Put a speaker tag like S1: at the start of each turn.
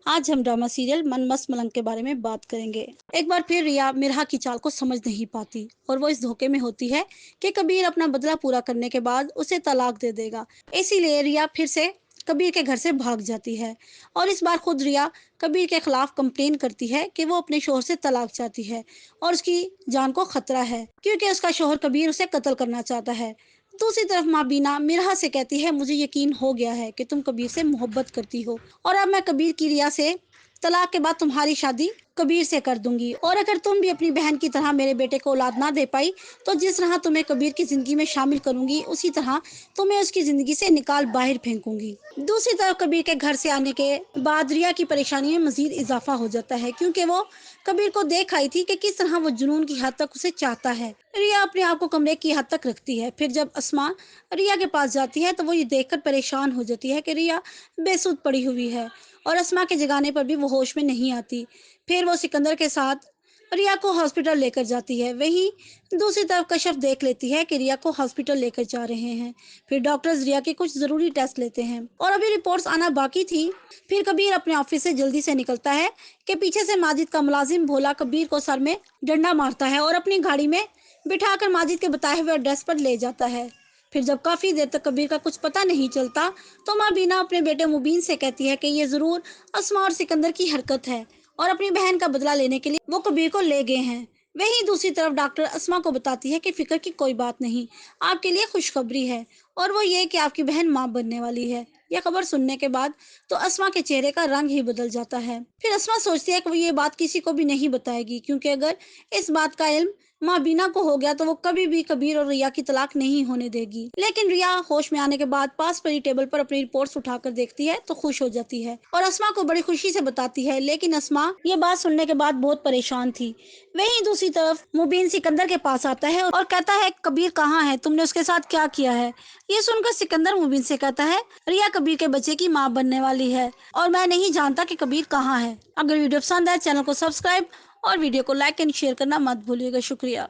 S1: आज हम drama serial मन मस्त मलंग के बारे में बात करेंगे। एक बार फिर रिया मिरहा की चाल को समझ नहीं पाती और वो इस धोखे में होती है कि कबीर अपना बदला पूरा करने के बाद उसे तलाक दे देगा। इसीलिए रिया फिर से कबीर के घर से भाग जाती है और इस बार खुद रिया कबीर के खिलाफ कंप्लेन करती है कि वो अपने शोहर से तलाक चाहती है और उसकी जान को खतरा है क्योंकि उसका शोहर कबीर उसे कत्ल करना चाहता है। दूसरी तरफ माँ बीना मिरहा से कहती है, मुझे यकीन हो गया है कि तुम कबीर से मोहब्बत करती हो और अब मैं कबीर की रिया से तलाक के बाद तुम्हारी शादी कबीर से कर दूंगी और अगर तुम भी अपनी बहन की तरह मेरे बेटे को औलाद ना दे पाई तो जिस तरह तुम्हें कबीर की जिंदगी में शामिल करूंगी उसी तरह तुम्हें उसकी जिंदगी से निकाल बाहर फेंकूंगी। दूसरी तरफ कबीर के घर से आने के बाद रिया की परेशानी में मजीद इजाफा हो जाता है क्योंकि वो कबीर को देख आई थी कि किस तरह वो जुनून की हद तक उसे चाहता है। रिया अपने आप को कमरे की हद तक रखती है। फिर जब अस्मा रिया के पास जाती है तो वो ये देखकर परेशान हो जाती है कि रिया बेसुध पड़ी हुई है और अस्मा के जगाने पर भी वो होश में नहीं आती। फिर वो सिकंदर के साथ रिया को हॉस्पिटल लेकर जाती है। वहीं दूसरी तरफ कश्यप देख लेती है कि रिया को हॉस्पिटल लेकर जा रहे हैं। फिर डॉक्टर्स रिया के कुछ जरूरी टेस्ट लेते हैं और अभी रिपोर्ट्स आना बाकी थी। फिर कबीर अपने ऑफिस से जल्दी से निकलता है कि पीछे से माजिद का मुलाजिम भोला कबीर को सर में डंडा मारता है और अपनी गाड़ी में बिठाकर माजिद के बताए हुए एड्रेस पर ले जाता है। फिर जब काफी देर तक कबीर का कुछ पता नहीं चलता तो माँ बीना अपने बेटे मुबीन से कहती है कि ये जरूर अस्मा और सिकंदर की हरकत है और अपनी बहन का बदला लेने के लिए वो कबीर को ले गए हैं। वहीं दूसरी तरफ डॉक्टर अस्मा को बताती है कि फिक्र की कोई बात नहीं, आपके लिए खुशखबरी है और वो ये कि आपकी बहन मां बनने वाली है। यह खबर सुनने के बाद तो अस्मा के चेहरे का रंग ही बदल जाता है। फिर अस्मा सोचती है कि वो ये बात किसी को भी नहीं बताएगी क्योंकि अगर इस बात का इल्म माँ बीना को हो गया तो वो कभी भी कबीर और रिया की तलाक नहीं होने देगी। लेकिन रिया होश में आने के बाद पास पड़ी टेबल पर अपनी रिपोर्ट्स उठाकर देखती है तो खुश हो जाती है और अस्मा को बड़ी खुशी से बताती है। लेकिन अस्मा ये बात सुनने के बाद बहुत परेशान थी। वहीं दूसरी तरफ मुबीन सिकंदर के पास आता है और कहता है, कबीर कहाँ है, तुमने उसके साथ क्या किया है। ये सुनकर सिकंदर मुबीन से कहता है, रिया कबीर के बच्चे की माँ बनने वाली है और मैं नहीं जानता कि कबीर कहाँ है। अगर वीडियो पसंद आए चैनल को सब्सक्राइब और वीडियो को लाइक एंड शेयर करना मत भूलिएगा। शुक्रिया।